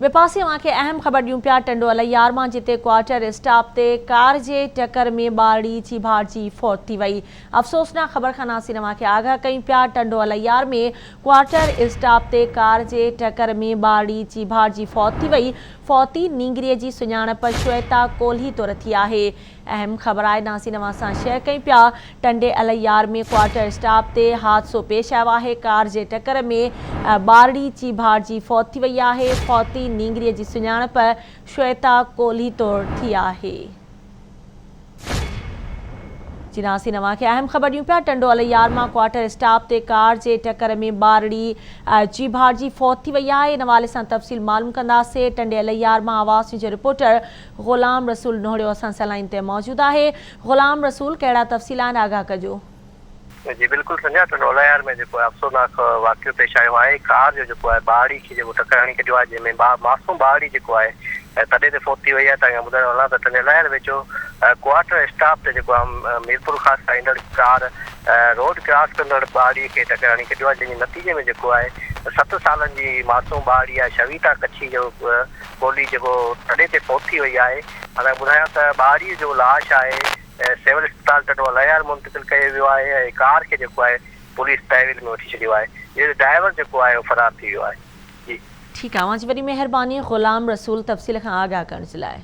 विपासी के अहम खबर ॾियूं पिया टंडो अलैयार मां जिते क्वार्टर स्टाफ ते कार जे टक्कर में ॿारड़ी चीभार जी फौत थी वई। अफ़सोसनाक ख़बर खां नासिन के आगाह कयूं पिया। टंडो अलैयार में क्वार्टर स्टाफ ते कार जे टक्कर में ॿारड़ी चीभार जी फौत थी वई। फौती नींगरीअ जी सुञाणप श्वेता कोल्ही तौर थी आहे। अहम ख़बर आहे नासिन सां शेयर कयूं पिया। टंडे अलैयार में क्वार्टर स्टाफ ते हादसो पेश आयो आहे। कार जे टक्कर में ॿारड़ी चीभार जी फौत थी वई आहे। फौती नींगरीअ जी सुञाणप श्वेता कोल्ही तौर थी आहे। जी नासिन के अहम खबर ॾियूं पिया। टंडो अलैयार मां क्वार्टर स्टाफ ते कार जे टक्कर में ॿारड़ी चीभार जी फौत थी वई आहे। इन हवाले सां तफ़सील मालूम कंदासीं। टंडे अलैयार मां आवाज़ न्यूज़ जो रिपोर्टर ग़ुलाम रसूल नोहड़ियो असां सां लाइन ते मौजूद आहे। ग़ुलाम रसूल, कहिड़ा तफ़सील आहिनि, आगाह कजो। जी बिल्कुल संजय, टंडो अलैयार में अफ़सोसनाक वाक़ियो पेश आयो आहे। कार जो ॿारड़ी खे टक्कर हणी छॾियो आहे, जंहिंमें मासूम ॿारड़ी तॾहिं ते फौत थी वई आहे। तव्हांखे ॿुधाइण हलां त टंडे अलैयार वेझो क्वार्टर स्टाफ ते मीरपुर खां ईंदड़ कार रोड क्रॉस कंदड़ ॿारड़ी खे टक्कर हणी छॾियो आहे, जंहिंजे नतीजे में 7 सालनि जी मासूम ॿारड़ी आहे शवीता कच्छी जो कोल्ही तॾहिं ते फौत थी वई आहे। हाणे ॿुधायां त ॿारड़ीअ जो लाश आहे सिविल अस्पताल टंडो अलैयार मुंतक़िल कयो वियो आहे ऐं कार खे पुलिस तहवील में वठी छॾियो आहे। ड्राइवर आहे फरार थी वियो आहे। जी ठीक है, वरी मेहरबानी ग़ुलाम रसूल तफ़सील खां आगाह करण जे लाइ।